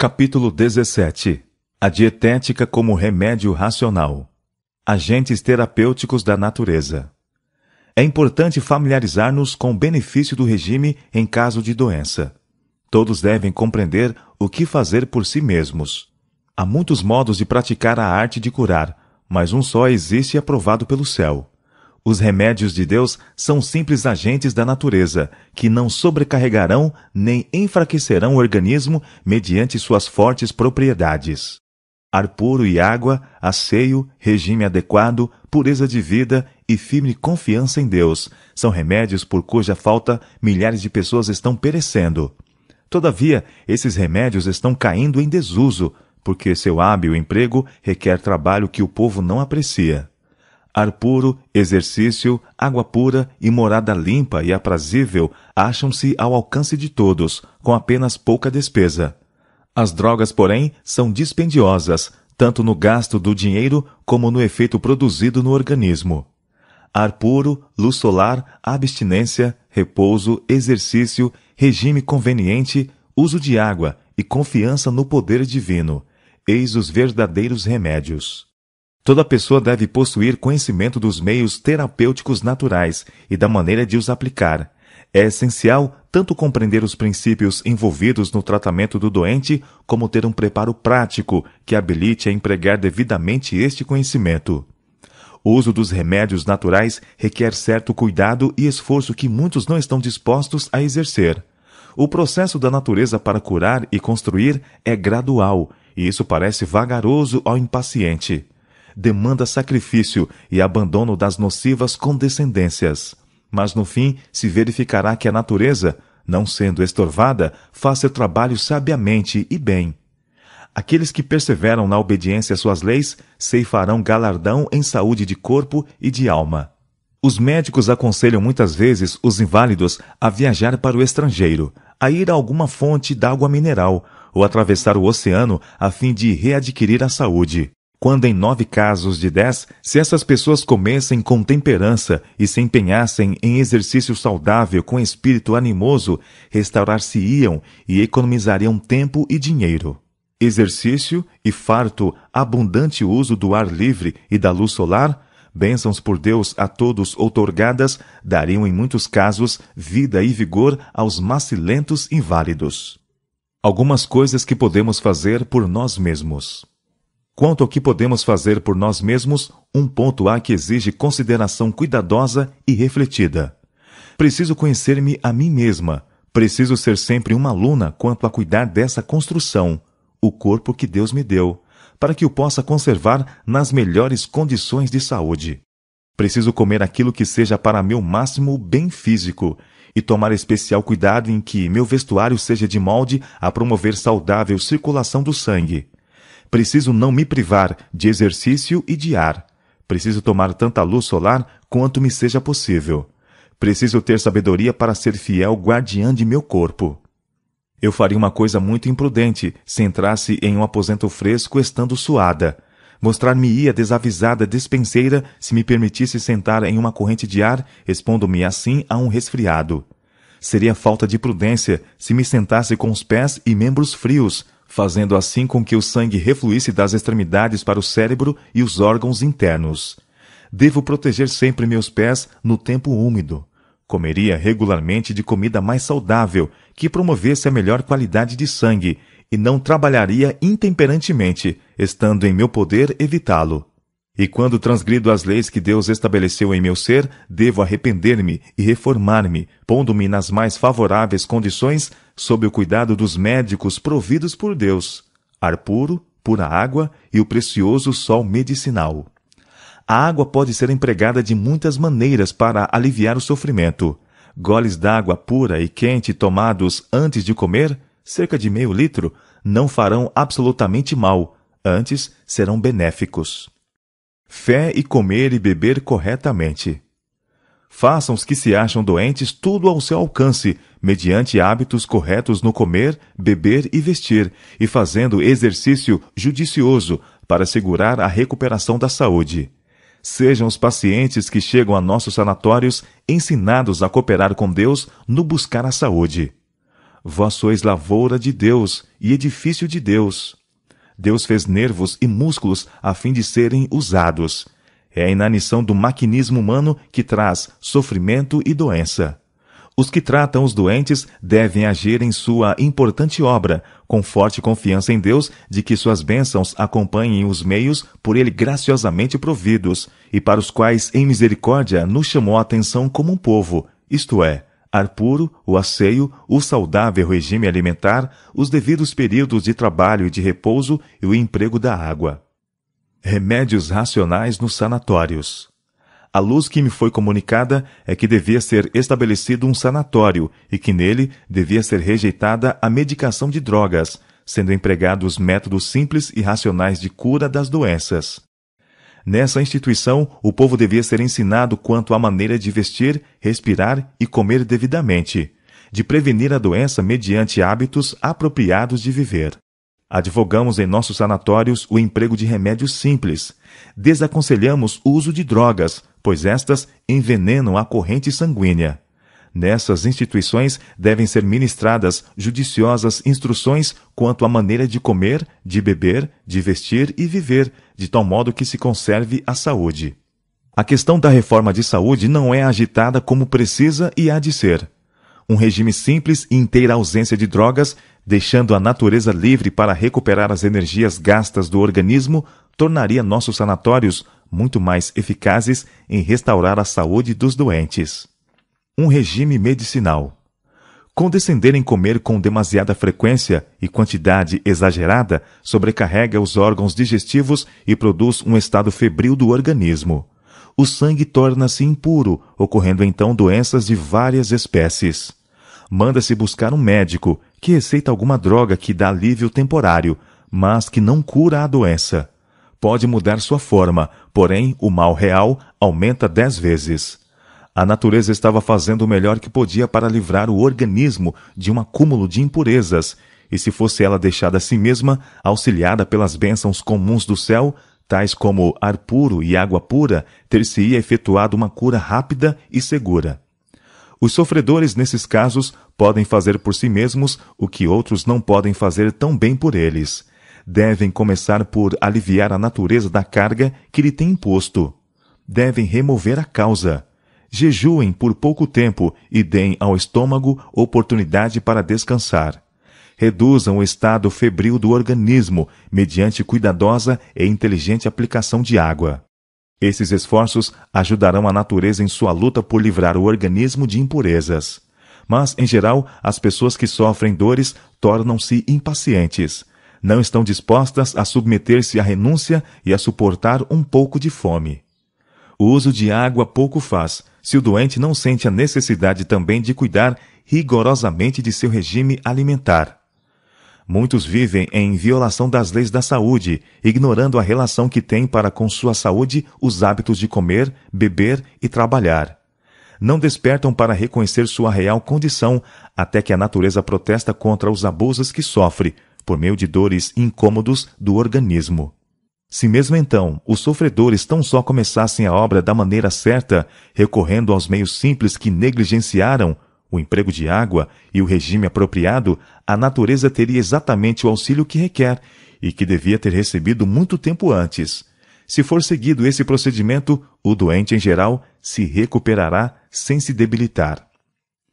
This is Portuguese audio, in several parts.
Capítulo 17. A dietética como remédio racional. Agentes terapêuticos da natureza. É importante familiarizar-nos com o benefício do regime em caso de doença. Todos devem compreender o que fazer por si mesmos. Há muitos modos de praticar a arte de curar, mas um só existe aprovado pelo céu. Os remédios de Deus são simples agentes da natureza, que não sobrecarregarão nem enfraquecerão o organismo mediante suas fortes propriedades. Ar puro e água, asseio, regime adequado, pureza de vida e firme confiança em Deus são remédios por cuja falta milhares de pessoas estão perecendo. Todavia, esses remédios estão caindo em desuso, porque seu hábil emprego requer trabalho que o povo não aprecia. Ar puro, exercício, água pura e morada limpa e aprazível acham-se ao alcance de todos, com apenas pouca despesa. As drogas, porém, são dispendiosas, tanto no gasto do dinheiro como no efeito produzido no organismo. Ar puro, luz solar, abstinência, repouso, exercício, regime conveniente, uso de água e confiança no poder divino. Eis os verdadeiros remédios. Toda pessoa deve possuir conhecimento dos meios terapêuticos naturais e da maneira de os aplicar. É essencial tanto compreender os princípios envolvidos no tratamento do doente, como ter um preparo prático que habilite a empregar devidamente este conhecimento. O uso dos remédios naturais requer certo cuidado e esforço que muitos não estão dispostos a exercer. O processo da natureza para curar e construir é gradual, e isso parece vagaroso ao impaciente. Demanda sacrifício e abandono das nocivas condescendências. Mas no fim se verificará que a natureza, não sendo estorvada, faz seu trabalho sabiamente e bem. Aqueles que perseveram na obediência às suas leis ceifarão galardão em saúde de corpo e de alma. Os médicos aconselham muitas vezes os inválidos a viajar para o estrangeiro, a ir a alguma fonte d'água mineral ou atravessar o oceano a fim de readquirir a saúde. Quando em 9 casos de 10, se essas pessoas comessem com temperança e se empenhassem em exercício saudável com espírito animoso, restaurar-se-iam e economizariam tempo e dinheiro. Exercício e farto, abundante uso do ar livre e da luz solar, bênçãos por Deus a todos outorgadas, dariam em muitos casos vida e vigor aos macilentos inválidos. Algumas coisas que podemos fazer por nós mesmos. Quanto ao que podemos fazer por nós mesmos, um ponto há que exige consideração cuidadosa e refletida. Preciso conhecer-me a mim mesma. Preciso ser sempre uma aluna quanto a cuidar dessa construção, o corpo que Deus me deu, para que o possa conservar nas melhores condições de saúde. Preciso comer aquilo que seja para meu máximo bem físico e tomar especial cuidado em que meu vestuário seja de molde a promover saudável circulação do sangue. Preciso não me privar de exercício e de ar. Preciso tomar tanta luz solar quanto me seja possível. Preciso ter sabedoria para ser fiel guardiã de meu corpo. Eu faria uma coisa muito imprudente se entrasse em um aposento fresco estando suada. Mostrar-me-ia desavisada despenseira se me permitisse sentar em uma corrente de ar, expondo-me assim a um resfriado. Seria falta de prudência se me sentasse com os pés e membros frios, fazendo assim com que o sangue refluísse das extremidades para o cérebro e os órgãos internos. Devo proteger sempre meus pés no tempo úmido. Comeria regularmente de comida mais saudável, que promovesse a melhor qualidade de sangue, e não trabalharia intemperantemente, estando em meu poder evitá-lo. E quando transgrido as leis que Deus estabeleceu em meu ser, devo arrepender-me e reformar-me, pondo-me nas mais favoráveis condições, sob o cuidado dos médicos providos por Deus. Ar puro, pura água e o precioso sol medicinal. A água pode ser empregada de muitas maneiras para aliviar o sofrimento. Goles d'água pura e quente tomados antes de comer, cerca de meio litro, não farão absolutamente mal, antes serão benéficos. Fé e comer e beber corretamente. Façam os que se acham doentes tudo ao seu alcance, mediante hábitos corretos no comer, beber e vestir, e fazendo exercício judicioso para assegurar a recuperação da saúde. Sejam os pacientes que chegam a nossos sanatórios ensinados a cooperar com Deus no buscar a saúde. vós sois lavoura de Deus e edifício de Deus. Deus fez nervos e músculos a fim de serem usados. É a inanição do maquinismo humano que traz sofrimento e doença. Os que tratam os doentes devem agir em sua importante obra, com forte confiança em Deus de que suas bênçãos acompanhem os meios por Ele graciosamente providos, e para os quais, em misericórdia, nos chamou a atenção como um povo, isto é, ar puro, o asseio, o saudável regime alimentar, os devidos períodos de trabalho e de repouso e o emprego da água. Remédios racionais nos sanatórios. A luz que me foi comunicada é que devia ser estabelecido um sanatório e que nele devia ser rejeitada a medicação de drogas, sendo empregados métodos simples e racionais de cura das doenças. Nessa instituição, o povo devia ser ensinado quanto à maneira de vestir, respirar e comer devidamente, de prevenir a doença mediante hábitos apropriados de viver. Advogamos em nossos sanatórios o emprego de remédios simples. Desaconselhamos o uso de drogas, pois estas envenenam a corrente sanguínea. Nessas instituições devem ser ministradas judiciosas instruções quanto à maneira de comer, de beber, de vestir e viver, de tal modo que se conserve a saúde. A questão da reforma de saúde não é agitada como precisa e há de ser. Um regime simples e inteira ausência de drogas, deixando a natureza livre para recuperar as energias gastas do organismo, tornaria nossos sanatórios muito mais eficazes em restaurar a saúde dos doentes. Um regime medicinal. Condescender em comer com demasiada frequência e quantidade exagerada sobrecarrega os órgãos digestivos e produz um estado febril do organismo. O sangue torna-se impuro, ocorrendo então doenças de várias espécies. Manda-se buscar um médico que receita alguma droga que dá alívio temporário, mas que não cura a doença. Pode mudar sua forma, porém o mal real aumenta 10 vezes. A natureza estava fazendo o melhor que podia para livrar o organismo de um acúmulo de impurezas, e se fosse ela deixada a si mesma, auxiliada pelas bênçãos comuns do céu, tais como ar puro e água pura, ter-se-ia efetuado uma cura rápida e segura. Os sofredores, nesses casos, podem fazer por si mesmos o que outros não podem fazer tão bem por eles. Devem começar por aliviar a natureza da carga que lhe tem imposto. Devem remover a causa. Jejuem por pouco tempo e deem ao estômago oportunidade para descansar. Reduzam o estado febril do organismo mediante cuidadosa e inteligente aplicação de água. Esses esforços ajudarão a natureza em sua luta por livrar o organismo de impurezas. Mas, em geral, as pessoas que sofrem dores tornam-se impacientes. Não estão dispostas a submeter-se à renúncia e a suportar um pouco de fome. O uso de água pouco faz, se o doente não sente a necessidade também de cuidar rigorosamente de seu regime alimentar. Muitos vivem em violação das leis da saúde, ignorando a relação que têm para com sua saúde os hábitos de comer, beber e trabalhar. Não despertam para reconhecer sua real condição, até que a natureza protesta contra os abusos que sofre, por meio de dores incômodos do organismo. Se mesmo então os sofredores tão só começassem a obra da maneira certa, recorrendo aos meios simples que negligenciaram, o emprego de água e o regime apropriado, a natureza teria exatamente o auxílio que requer e que devia ter recebido muito tempo antes. Se for seguido esse procedimento, o doente em geral se recuperará sem se debilitar.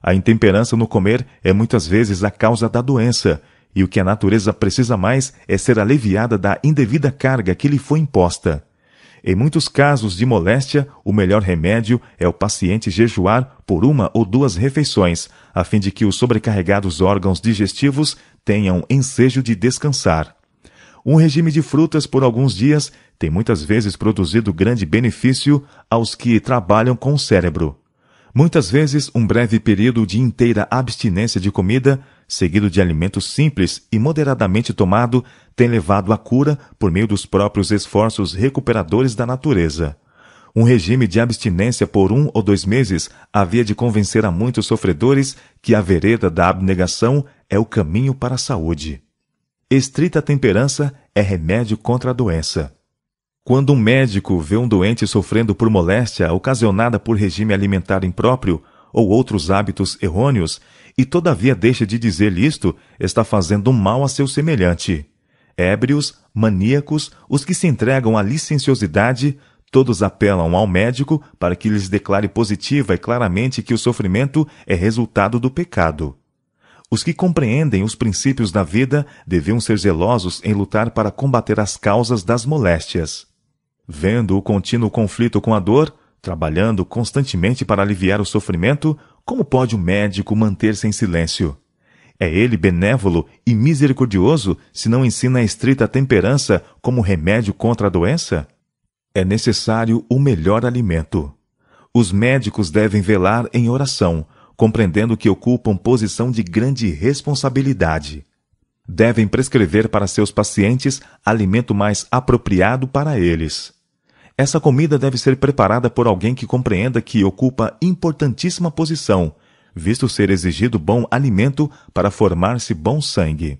A intemperança no comer é muitas vezes a causa da doença, e o que a natureza precisa mais é ser aliviada da indevida carga que lhe foi imposta. Em muitos casos de moléstia, o melhor remédio é o paciente jejuar por 1 ou 2 refeições, a fim de que os sobrecarregados órgãos digestivos tenham ensejo de descansar. Um regime de frutas por alguns dias tem muitas vezes produzido grande benefício aos que trabalham com o cérebro. Muitas vezes, um breve período de inteira abstinência de comida, seguido de alimentos simples e moderadamente tomado, tem levado à cura por meio dos próprios esforços recuperadores da natureza. Um regime de abstinência por 1 ou 2 meses havia de convencer a muitos sofredores que a vereda da abnegação é o caminho para a saúde. Estrita temperança é remédio contra a doença. Quando um médico vê um doente sofrendo por moléstia ocasionada por regime alimentar impróprio ou outros hábitos errôneos, e todavia deixa de dizer isto, está fazendo mal a seu semelhante. Ébrios, maníacos, os que se entregam à licenciosidade, todos apelam ao médico para que lhes declare positiva e claramente que o sofrimento é resultado do pecado. Os que compreendem os princípios da vida deviam ser zelosos em lutar para combater as causas das moléstias. Vendo o contínuo conflito com a dor, trabalhando constantemente para aliviar o sofrimento, como pode o médico manter-se em silêncio? É ele benévolo e misericordioso se não ensina a estrita temperança como remédio contra a doença? É necessário o melhor alimento. Os médicos devem velar em oração, compreendendo que ocupam posição de grande responsabilidade. Devem prescrever para seus pacientes alimento mais apropriado para eles. Essa comida deve ser preparada por alguém que compreenda que ocupa importantíssima posição, visto ser exigido bom alimento para formar-se bom sangue.